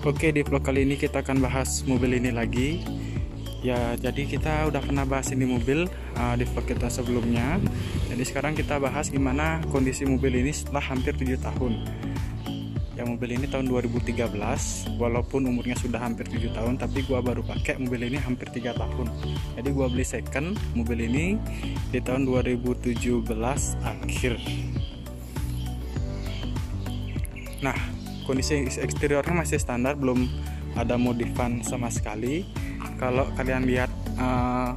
Oke, di vlog kali ini kita akan bahas mobil ini lagi. Ya, jadi kita udah pernah bahas ini mobil di vlog kita sebelumnya. Jadi sekarang kita bahas gimana kondisi mobil ini setelah hampir 7 tahun. Ya, mobil ini tahun 2013, walaupun umurnya sudah hampir 7 tahun, tapi gua baru pakai mobil ini hampir 3 tahun. Jadi gua beli second mobil ini di tahun 2017 akhir. Nah, kondisi eksteriornya masih standar, belum ada modifan sama sekali. Kalau kalian lihat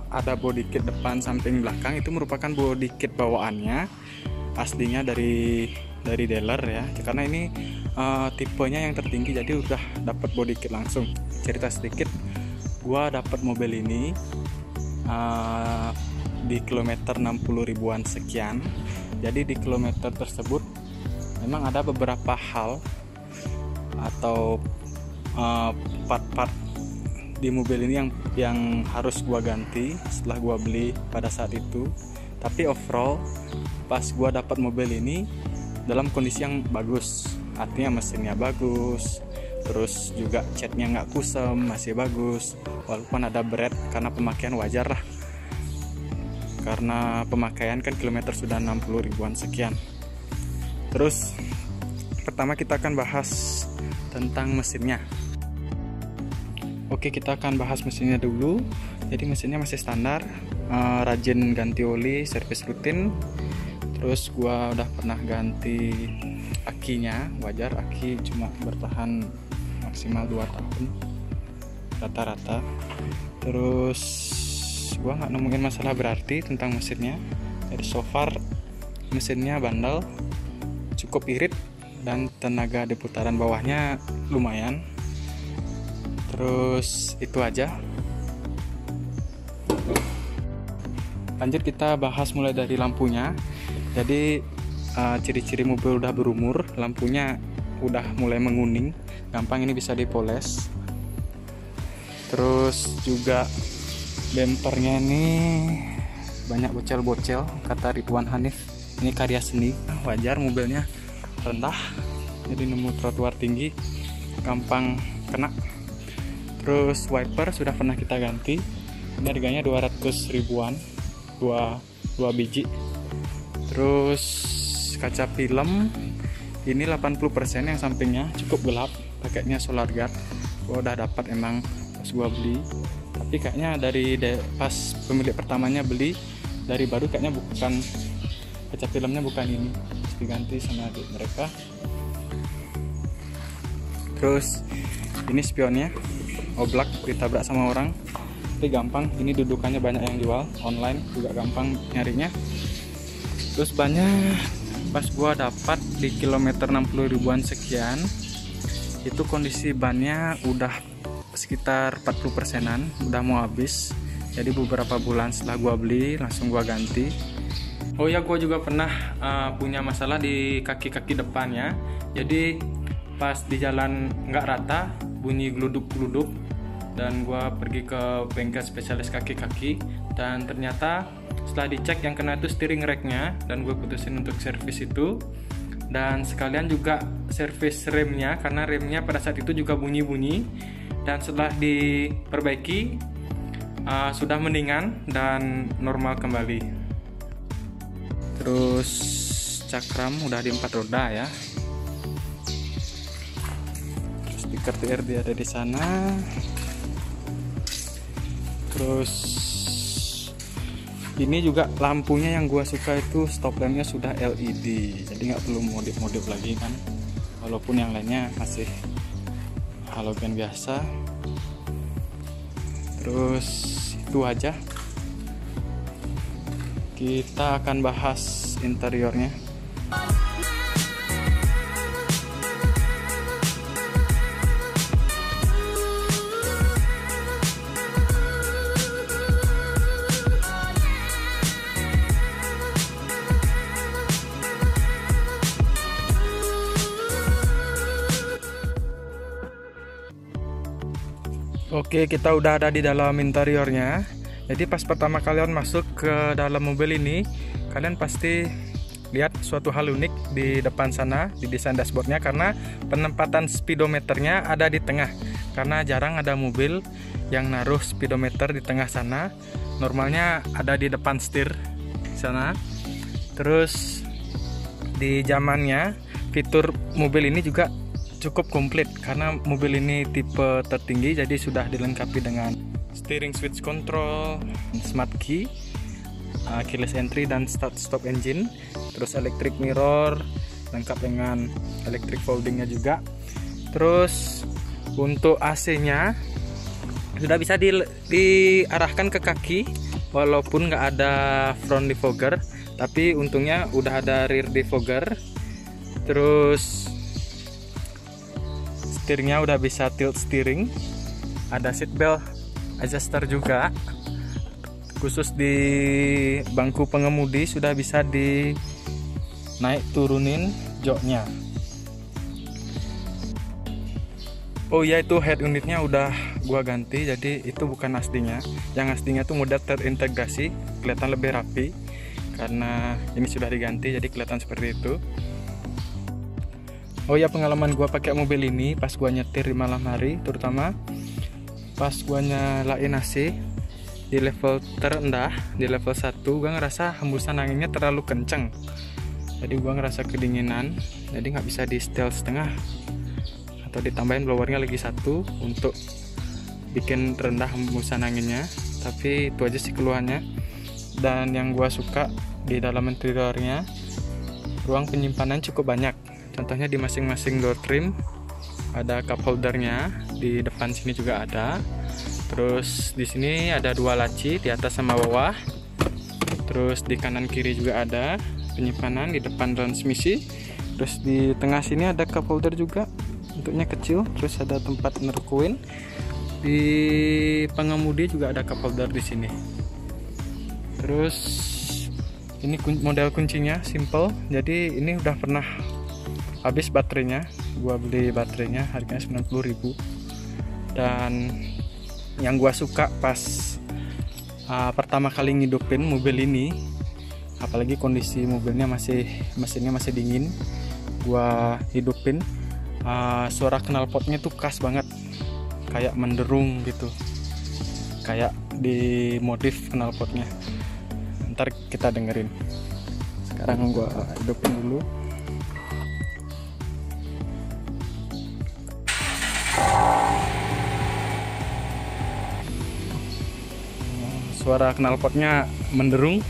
ada body kit depan, samping, belakang, itu merupakan body kit bawaannya aslinya dari dealer ya. Karena ini tipenya yang tertinggi, jadi udah dapat body kit langsung. Cerita sedikit, gua dapat mobil ini di kilometer 60 ribuan sekian. Jadi di kilometer tersebut memang ada beberapa hal atau part-part di mobil ini yang harus gua ganti setelah gua beli pada saat itu. Tapi overall pas gua dapat mobil ini dalam kondisi yang bagus, artinya mesinnya bagus, terus juga catnya nggak kusam, masih bagus, walaupun ada berat karena pemakaian, wajar lah, karena pemakaian kan kilometer sudah 60 ribuan sekian. Terus pertama kita akan bahas tentang mesinnya. Oke, kita akan bahas mesinnya dulu. Jadi mesinnya masih standar, rajin ganti oli, servis rutin. Terus gua udah pernah ganti akinya, wajar, aki cuma bertahan maksimal 2 tahun rata-rata. Terus gua nggak nemuin masalah berarti tentang mesinnya. Jadi so far mesinnya bandel, cukup irit, dan tenaga di putaran bawahnya lumayan. Terus itu aja. Lanjut kita bahas mulai dari lampunya. Jadi ciri-ciri mobil udah berumur, lampunya udah mulai menguning, gampang ini bisa dipoles. Terus juga bempernya ini banyak bocel-bocel, kata Ridwan Hanif. Ini karya seni, wajar, mobilnya rendah, jadi nemu trotoar tinggi gampang kena. Terus wiper sudah pernah kita ganti, ini harganya 200 ribuan, 2 biji. Terus kaca film ini 80% yang sampingnya, cukup gelap, pakainya solar guard. Gua udah dapat emang pas gua beli, tapi kayaknya pas pemilik pertamanya beli dari baru, kayaknya bukan, kaca filmnya bukan ini, diganti sama adik mereka. Terus ini spionnya oblak, ditabrak sama orang, tapi gampang, ini dudukannya banyak yang jual online, juga gampang nyarinya. Terus banyak pas gua dapat di kilometer 60 ribuan sekian, itu kondisi bannya udah sekitar 40%-an, udah mau habis. Jadi beberapa bulan setelah gua beli langsung gua ganti. Oh ya, gue juga pernah punya masalah di kaki-kaki depannya. Jadi pas di jalan nggak rata, bunyi geluduk-geluduk, dan gue pergi ke bengkel spesialis kaki-kaki, dan ternyata setelah dicek yang kena itu steering racknya, dan gue putusin untuk servis itu, dan sekalian juga servis remnya, karena remnya pada saat itu juga bunyi-bunyi. Dan setelah diperbaiki sudah mendingan dan normal kembali. Terus cakram udah di 4 roda ya. Terus speaker TRD ada di sana. Terus ini juga lampunya yang gua suka itu stop lampnya sudah LED, jadi nggak perlu modif-modif lagi kan. Walaupun yang lainnya masih halogen biasa. Terus itu aja. Kita akan bahas interiornya. Oke, kita udah ada di dalam interiornya. Jadi pas pertama kalian masuk ke dalam mobil ini, kalian pasti lihat suatu hal unik di depan sana di desain dashboardnya, karena penempatan speedometernya ada di tengah, karena jarang ada mobil yang naruh speedometer di tengah sana. Normalnya ada di depan setir sana. Terus di zamannya fitur mobil ini juga cukup komplit, karena mobil ini tipe tertinggi, jadi sudah dilengkapi dengan steering switch control, smart key, keyless entry dan start stop engine, terus electric mirror, lengkap dengan electric foldingnya juga. Terus untuk AC-nya sudah bisa diarahkan ke kaki, walaupun nggak ada front defogger, tapi untungnya udah ada rear defogger. Terus setirnya udah bisa tilt steering, ada seat belt adjuster juga, khusus di bangku pengemudi sudah bisa dinaik turunin joknya. Oh ya, itu head unitnya udah gua ganti, jadi itu bukan aslinya. Yang aslinya tuh mudah terintegrasi, kelihatan lebih rapi, karena ini sudah diganti jadi kelihatan seperti itu. Oh ya, pengalaman gua pakai mobil ini pas gua nyetir di malam hari, terutama pas gua nyalain AC di level terendah, di level 1, gua ngerasa hembusan anginnya terlalu kenceng. Jadi gua ngerasa kedinginan, jadi nggak bisa di setel setengah, atau ditambahin blowernya lagi 1 untuk bikin rendah hembusan anginnya. Tapi itu aja sih keluhannya. Dan yang gua suka di dalam interiornya, ruang penyimpanan cukup banyak. Contohnya di masing-masing door trim ada cup holdernya, di depan sini juga ada. Terus di sini ada 2 laci, di atas sama bawah. Terus di kanan kiri juga ada penyimpanan, di depan transmisi. Terus di tengah sini ada cup holder juga, bentuknya kecil. Terus ada tempat naruh koin. Di pengemudi juga ada cup holder di sini. Terus ini model kuncinya simple, jadi ini udah pernah habis baterainya. Gua beli baterainya harganya 90.000. Dan yang gua suka pas pertama kali ngidupin mobil ini, apalagi kondisi mobilnya mesinnya masih dingin, gua hidupin, suara knalpotnya tuh khas banget, kayak menderung gitu, kayak di modif knalpotnya. Ntar kita dengerin. Sekarang gua hidupin dulu. Suara knalpotnya menderung.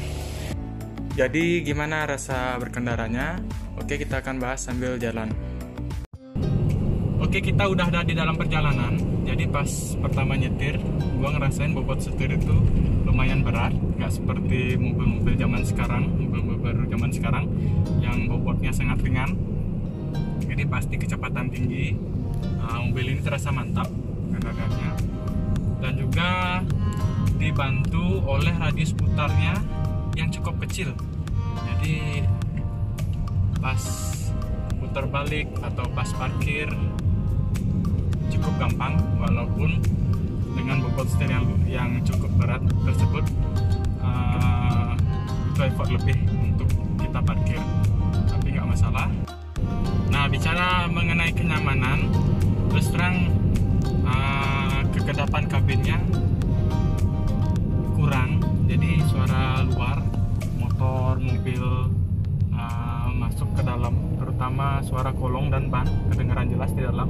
Jadi gimana rasa berkendaranya? Oke, kita akan bahas sambil jalan. Oke, kita udah ada di dalam perjalanan. Jadi pas pertama nyetir, gua ngerasain bobot setir itu lumayan berat, nggak seperti mobil-mobil zaman sekarang, mobil-mobil baru zaman sekarang yang bobotnya sangat ringan. Jadi pasti kecepatan tinggi, mobil ini terasa mantap kendaraannya. Dan juga dibantu oleh radius putarnya yang cukup kecil, jadi pas putar balik atau pas parkir cukup gampang, walaupun dengan bobot setir yang cukup berat tersebut itu effort lebih untuk kita parkir, tapi nggak masalah. Nah, bicara mengenai kenyamanan, terus terang kekedapan kabinnya kurang, jadi suara luar motor, mobil masuk ke dalam, terutama suara kolong dan ban kedengaran jelas di dalam.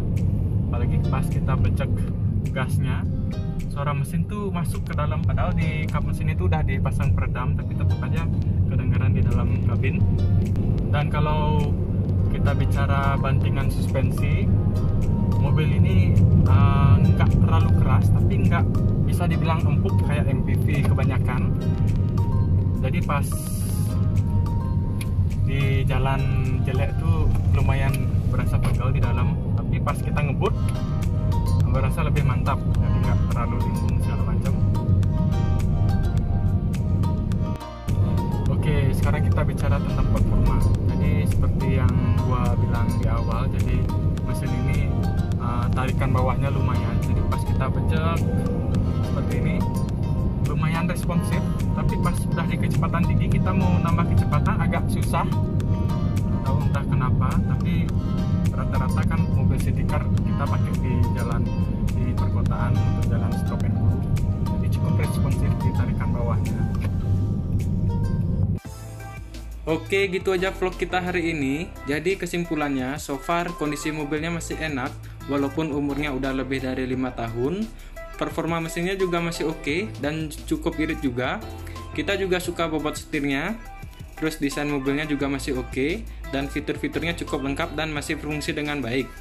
Apalagi pas kita becek gasnya, suara mesin tuh masuk ke dalam, padahal di kap mesin itu udah dipasang peredam, tapi tetap aja kedengaran di dalam kabin. Dan kalau kita bicara bantingan suspensi, mobil ini nggak terlalu keras, tapi nggak bisa dibilang empuk kayak MPV kebanyakan. Jadi pas di jalan jelek tuh lumayan berasa pegal di dalam, tapi pas kita ngebut berasa lebih mantap, jadi nggak terlalu limbung segala macam. Oke, sekarang kita bicara tentang performa. Jadi seperti yang gua bilang di awal, jadi mesin ini tarikan bawahnya lumayan, jadi pas kita becek seperti ini lumayan responsif, tapi pas sudah di kecepatan tinggi kita mau nambah kecepatan agak susah, tahu entah kenapa. Tapi rata-rata kan mobil city car kita pakai di jalan di perkotaan untuk jalan stop and go, jadi cukup responsif di tarikan bawahnya. Oke, gitu aja vlog kita hari ini. Jadi kesimpulannya, so far kondisi mobilnya masih enak walaupun umurnya udah lebih dari 5 tahun. Performa mesinnya juga masih oke dan cukup irit juga. Kita juga suka bobot setirnya. Terus desain mobilnya juga masih oke dan fitur-fiturnya cukup lengkap dan masih berfungsi dengan baik.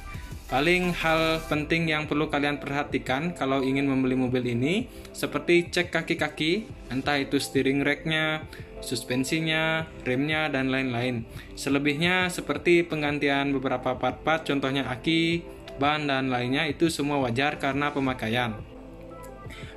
Paling hal penting yang perlu kalian perhatikan kalau ingin membeli mobil ini seperti cek kaki-kaki, entah itu steering rack-nya, suspensinya, remnya, dan lain-lain. Selebihnya seperti penggantian beberapa part-part, contohnya aki, ban, dan lainnya, itu semua wajar karena pemakaian.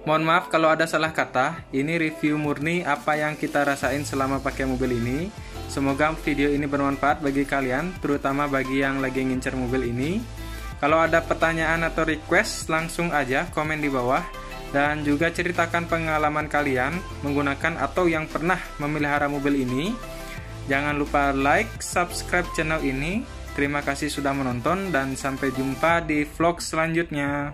Mohon maaf kalau ada salah kata, ini review murni apa yang kita rasain selama pakai mobil ini. Semoga video ini bermanfaat bagi kalian, terutama bagi yang lagi ngincer mobil ini. Kalau ada pertanyaan atau request, langsung aja komen di bawah. Dan juga ceritakan pengalaman kalian menggunakan atau yang pernah memelihara mobil ini. Jangan lupa like, subscribe channel ini. Terima kasih sudah menonton dan sampai jumpa di vlog selanjutnya.